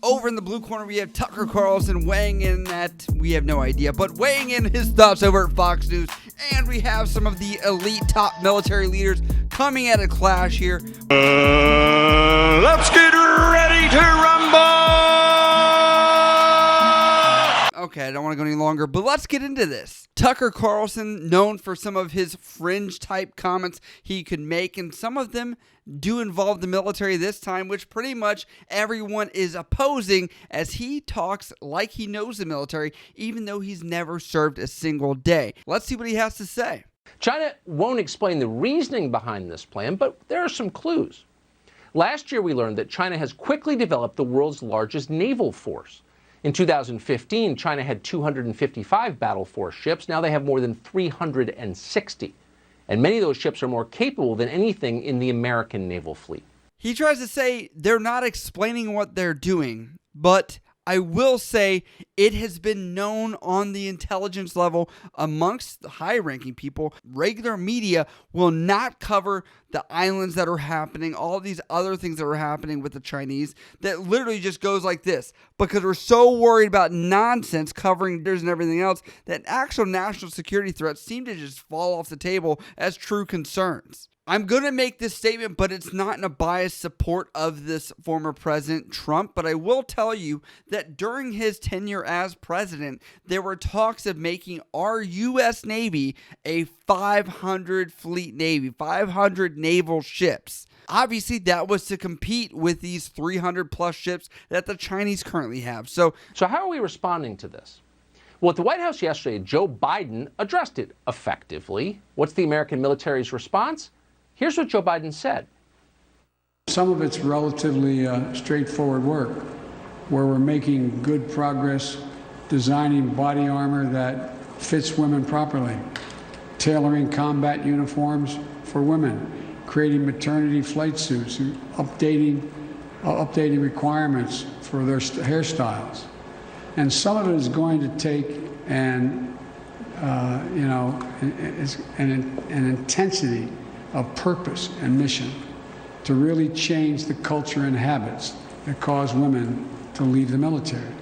Over in the blue corner, we have Tucker Carlson weighing in at, we have no idea, but weighing in his thoughts over at Fox News. And we have some of the elite top military leaders coming at a clash here. Let's get ready to rumble! Okay, I don't want to go any longer, but let's get into this. Tucker Carlson, known for some of his fringe-type comments he could make, and some of them do involve the military this time, which pretty much everyone is opposing as he talks like he knows the military, even though he's never served a single day. Let's see what he has to say. China won't explain the reasoning behind this plan, but there are some clues. Last year, we learned that China has quickly developed the world's largest naval force. In 2015, China had 255 battle force ships. Now they have more than 360. And many of those ships are more capable than anything in the American naval fleet. He tries to say they're not explaining what they're doing, but I will say it has been known on the intelligence level amongst the high-ranking people. Regular media will not cover the islands that are happening, all these other things that are happening with the Chinese, that literally just goes like this, because we're so worried about nonsense covering theirs and everything else that actual national security threats seem to just fall off the table as true concerns. I'm going to make this statement, but it's not in a biased support of this former President Trump. But I will tell you that during his tenure as president, there were talks of making our U.S. Navy a 500 fleet Navy, 500 naval ships. Obviously, that was to compete with these 300 plus ships that the Chinese currently have. So how are we responding to this? Well, at the White House yesterday, Joe Biden addressed it effectively. What's the American military's response? Here's what Joe Biden said. Some of it's relatively straightforward work, where we're making good progress designing body armor that fits women properly, tailoring combat uniforms for women, creating maternity flight suits, updating requirements for their hairstyles. And some of it is going to take an intensity of purpose and mission to really change the culture and habits that cause women to leave the military.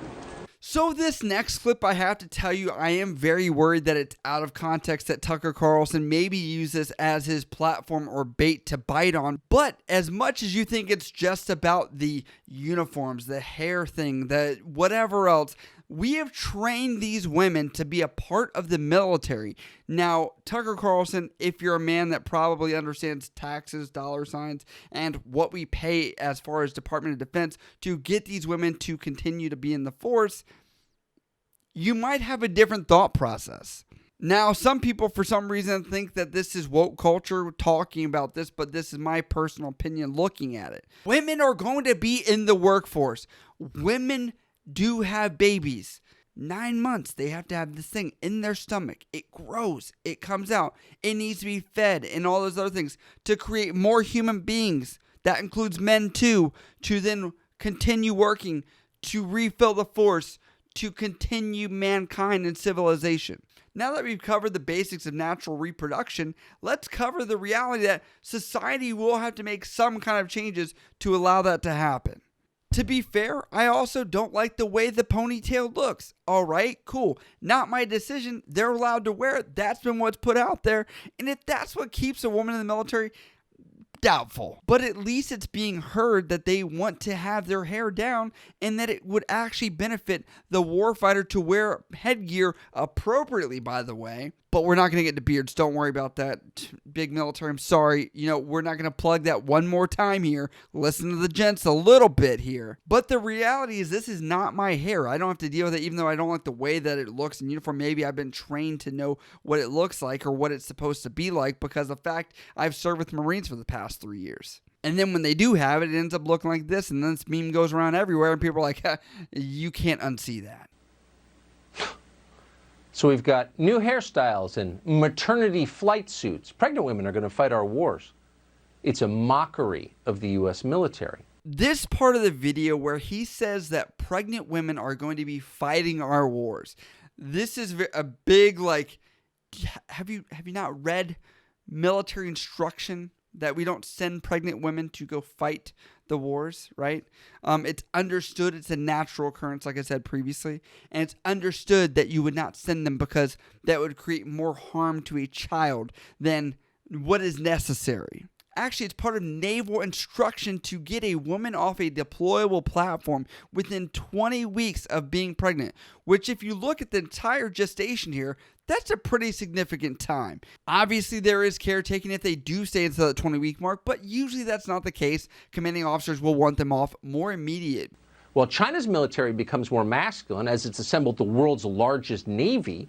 So this next clip, I have to tell you, I am very worried that it's out of context, that Tucker Carlson maybe used this as his platform or bait to bite on. But as much as you think it's just about the uniforms, the hair thing, the whatever else, we have trained these women to be a part of the military. Now, Tucker Carlson, if you're a man that probably understands taxes, dollar signs, and what we pay as far as Department of Defense to get these women to continue to be in the force, you might have a different thought process. Now, some people, for some reason, think that this is woke culture talking about this, but this is my personal opinion looking at it. Women are going to be in the workforce. Women do have babies. 9 months, they have to have this thing in their stomach. It grows, it comes out, it needs to be fed, and all those other things to create more human beings. That includes men too, to then continue working, to refill the force, to continue mankind and civilization. Now that we've covered the basics of natural reproduction, let's cover the reality that society will have to make some kind of changes to allow that to happen. To be fair, I also don't like the way the ponytail looks. All right, cool. Not my decision. They're allowed to wear it. That's been what's put out there. And if that's what keeps a woman in the military, doubtful. But at least it's being heard that they want to have their hair down and that it would actually benefit the warfighter to wear headgear appropriately, by the way. But we're not going to get into beards. Don't worry about that. Big military, I'm sorry. We're not going to plug that one more time here. Listen to the gents a little bit here. But the reality is this is not my hair. I don't have to deal with it, even though I don't like the way that it looks in uniform. Maybe I've been trained to know what it looks like or what it's supposed to be like because of the fact I've served with Marines for the past 3 years. And then when they do have it, it ends up looking like this. And then this meme goes around everywhere and people are like, you can't unsee that. So we've got new hairstyles and maternity flight suits. Pregnant women are going to fight our wars. It's a mockery of the U.S. military. This part of the video where he says that pregnant women are going to be fighting our wars. This is a big, have you not read military instruction that we don't send pregnant women to go fight the wars, right? It's understood it's a natural occurrence, like I said previously, and it's understood that you would not send them because that would create more harm to a child than what is necessary. Actually, it's part of naval instruction to get a woman off a deployable platform within 20 weeks of being pregnant, which if you look at the entire gestation here, that's a pretty significant time. Obviously, there is caretaking if they do stay until the 20-week mark, but usually that's not the case. Commanding officers will want them off more immediate. Well, China's military becomes more masculine as it's assembled the world's largest navy.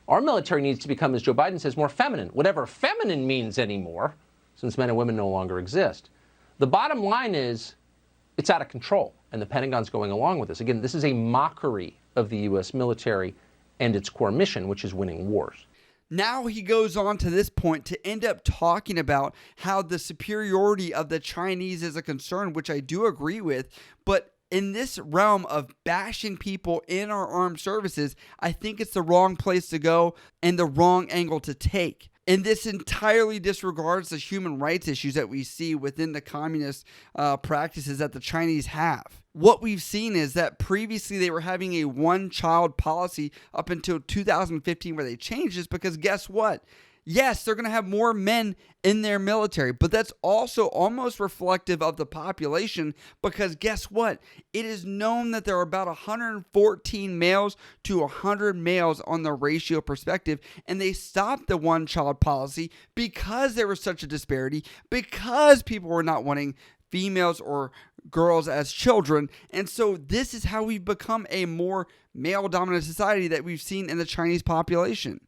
Our military needs to become, as Joe Biden says, more feminine, whatever feminine means anymore, since men and women no longer exist. The bottom line is it's out of control, and the Pentagon's going along with this. Again, this is a mockery of the U.S. military and its core mission, which is winning wars. Now he goes on to this point to end up talking about how the superiority of the Chinese is a concern, which I do agree with, but in this realm of bashing people in our armed services, I think it's the wrong place to go and the wrong angle to take. And this entirely disregards the human rights issues that we see within the communist practices that the Chinese have. What we've seen is that previously they were having a one-child policy up until 2015 where they changed this because guess what? Yes, they're going to have more men in their military, but that's also almost reflective of the population because guess what? It is known that there are about 114 males to 100 males on the ratio perspective, and they stopped the one-child policy because there was such a disparity, because people were not wanting females or girls as children. And so this is how we've become a more male-dominant society that we've seen in the Chinese population.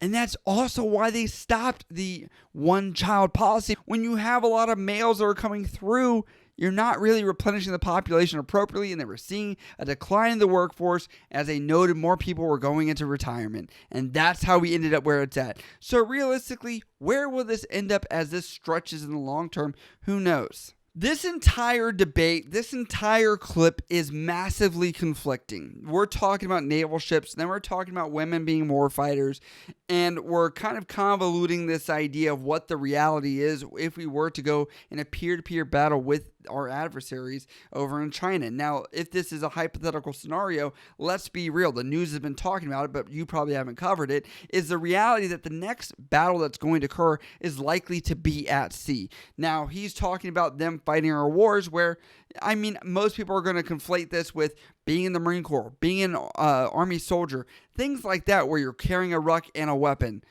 And that's also why they stopped the one-child policy. When you have a lot of males that are coming through, you're not really replenishing the population appropriately, and they were seeing a decline in the workforce as they noted more people were going into retirement. And that's how we ended up where it's at. So realistically, where will this end up as this stretches in the long term? Who knows? This entire debate, this entire clip is massively conflicting. We're talking about naval ships, then we're talking about women being war fighters, and we're kind of convoluting this idea of what the reality is if we were to go in a peer-to-peer battle with our adversaries over in China. Now, if this is a hypothetical scenario, let's be real. The news has been talking about it, but you probably haven't covered it, is the reality that the next battle that's going to occur is likely to be at sea. Now, he's talking about them fighting our wars where, I mean, most people are going to conflate this with being in the Marine Corps, being an Army soldier, things like that where you're carrying a ruck and a weapon.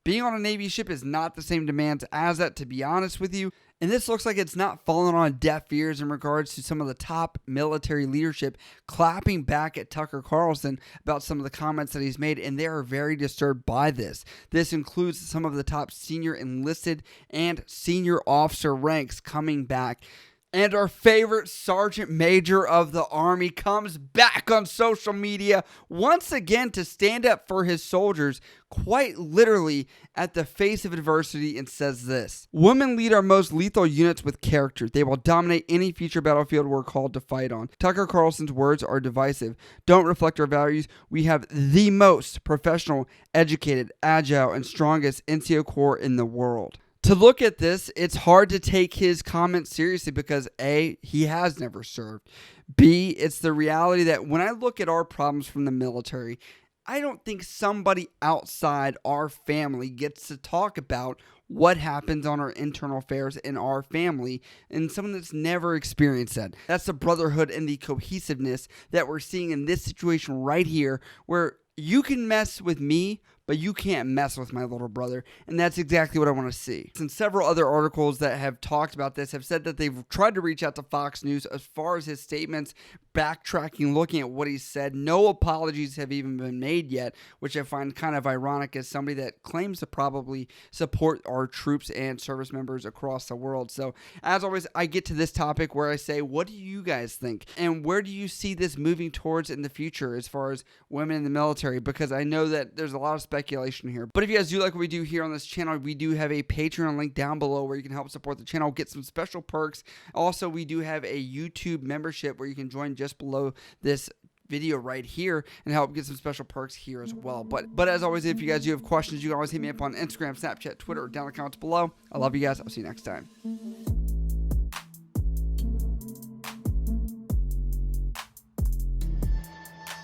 Being on a Navy ship is not the same demands as that, to be honest with you. And this looks like it's not falling on deaf ears in regards to some of the top military leadership clapping back at Tucker Carlson about some of the comments that he's made, and they are very disturbed by this. This includes some of the top senior enlisted and senior officer ranks coming back. And our favorite Sergeant Major of the Army comes back on social media once again to stand up for his soldiers, quite literally at the face of adversity, and says this: "Women lead our most lethal units with character. They will dominate any future battlefield we're called to fight on." Tucker Carlson's words are divisive, don't reflect our values. We have the most professional, educated, agile, and strongest NCO Corps in the world. To look at this, it's hard to take his comments seriously because A, he has never served. B, it's the reality that when I look at our problems from the military, I don't think somebody outside our family gets to talk about what happens on our internal affairs in our family, and someone that's never experienced that. That's the brotherhood and the cohesiveness that we're seeing in this situation right here, where you can mess with me, but you can't mess with my little brother. And that's exactly what I want to see. And several other articles that have talked about this have said that they've tried to reach out to Fox News as far as his statements, backtracking, looking at what he said. No apologies have even been made yet, which I find kind of ironic as somebody that claims to probably support our troops and service members across the world. So as always, I get to this topic where I say, what do you guys think? And where do you see this moving towards in the future as far as women in the military? Because I know that there's a lot of speculation here. But if you guys do like what we do here on this channel, we do have a Patreon link down below where you can help support the channel, get some special perks. Also, we do have a YouTube membership where you can join just below this video right here and help get some special perks here as well. But as always, if you guys do have questions, you can always hit me up on Instagram, Snapchat, Twitter, or down in the comments below. I love you guys. I'll see you next time.